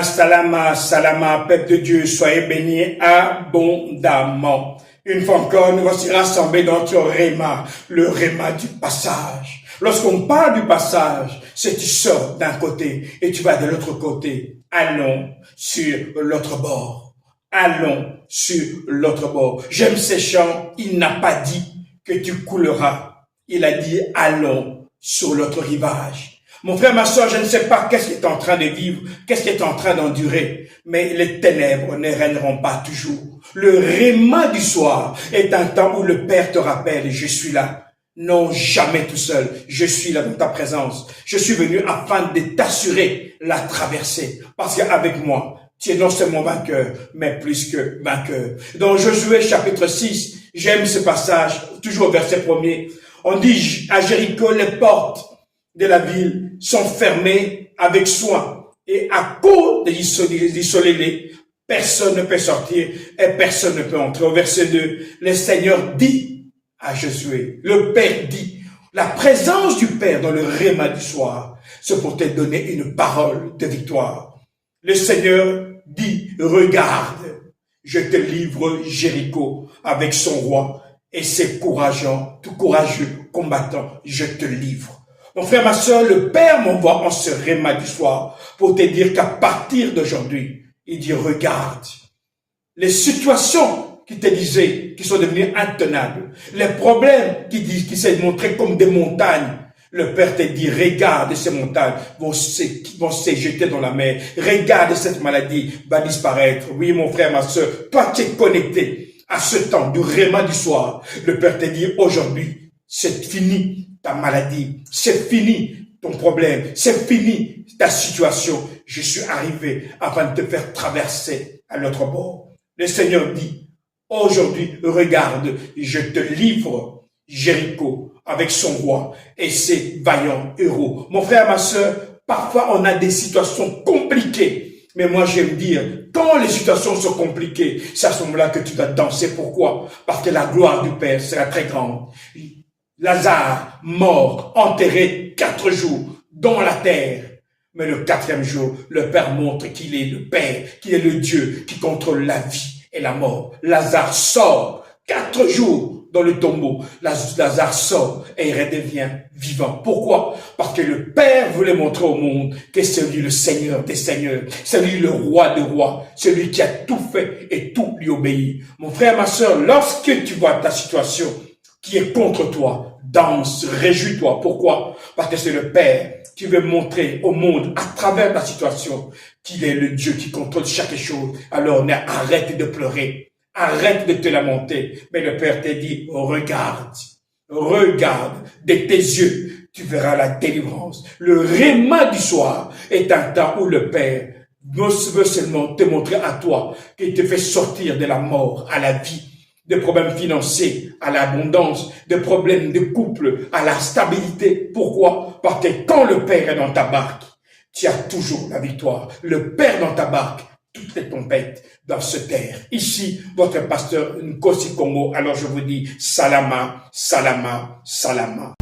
Salama, salama, peuple de Dieu, soyez bénis abondamment. Une fois encore, nous voici rassemblés dans notre réma, le réma du passage. Lorsqu'on parle du passage, c'est tu sors d'un côté et tu vas de l'autre côté. Allons sur l'autre bord. Allons sur l'autre bord. J'aime ces chants, il n'a pas dit que tu couleras. Il a dit allons sur l'autre rivage. Mon frère, ma soeur, je ne sais pas qu'est-ce que tu es en train de vivre, qu'est-ce que tu es en train d'endurer, mais les ténèbres ne règneront pas toujours. Le réma du soir est un temps où le Père te rappelle, je suis là. Non, jamais tout seul, je suis là dans ta présence. Je suis venu afin de t'assurer la traversée, parce qu'avec moi, tu es non seulement vainqueur, mais plus que vainqueur. Dans Josué chapitre 6, j'aime ce passage, toujours au verset 1er, on dit à Jéricho, les portes de la ville sont fermées avec soin. Et à cause d'isoler, personne ne peut sortir et personne ne peut entrer. Au verset 2, le Seigneur dit à Josué, le Père dit, la présence du Père dans le réma du soir, c'est pour te donner une parole de victoire. Le Seigneur dit, regarde, je te livre Jéricho avec son roi et ses tout courageux combattants, je te livre. Mon frère, ma soeur, le Père m'envoie en ce réma du soir pour te dire qu'à partir d'aujourd'hui, il dit, regarde, les situations qui te disaient, qui sont devenues intenables, les problèmes qui s'est montrés comme des montagnes, le Père te dit, regarde, ces montagnes vont se jeter dans la mer. Regarde, cette maladie va disparaître. Oui, mon frère, ma soeur, toi qui es connecté à ce temps du réma du soir, le Père te dit, aujourd'hui, c'est fini ta maladie, c'est fini ton problème, c'est fini ta situation. Je suis arrivé afin de te faire traverser à l'autre bord. Le Seigneur dit, aujourd'hui, regarde, je te livre Jéricho avec son roi et ses vaillants héros. Mon frère, ma soeur, parfois on a des situations compliquées. Mais moi, j'aime dire, quand les situations sont compliquées, c'est à ce moment-là que tu dois danser. Pourquoi? Parce que la gloire du Père sera très grande. Lazare, mort, enterré 4 jours dans la terre. Mais le 4e jour, le Père montre qu'il est le Père, qu'il est le Dieu qui contrôle la vie et la mort. Lazare sort 4 jours dans le tombeau. Lazare sort et il redevient vivant. Pourquoi? Parce que le Père voulait montrer au monde que c'est lui le Seigneur des Seigneurs, c'est lui le Roi des Rois, celui qui a tout fait et tout lui obéit. Mon frère, ma soeur, lorsque tu vois ta situation qui est contre toi, danse, réjouis-toi. Pourquoi? Parce que c'est le Père qui veut montrer au monde, à travers ta situation, qu'il est le Dieu qui contrôle chaque chose. Alors arrête de pleurer, arrête de te lamenter. Mais le Père te dit, regarde, regarde de tes yeux, tu verras la délivrance. Le réma du soir est un temps où le Père veut seulement te montrer à toi qu'il te fait sortir de la mort à la vie, de problèmes financiers à l'abondance, de problèmes de couple à la stabilité. Pourquoi? Parce que quand le Père est dans ta barque, tu as toujours la victoire. Le Père dans ta barque, toutes les tempêtes doivent se taire. Ici, votre pasteur Nkosi Congo. Alors je vous dis, salama, salama, salama.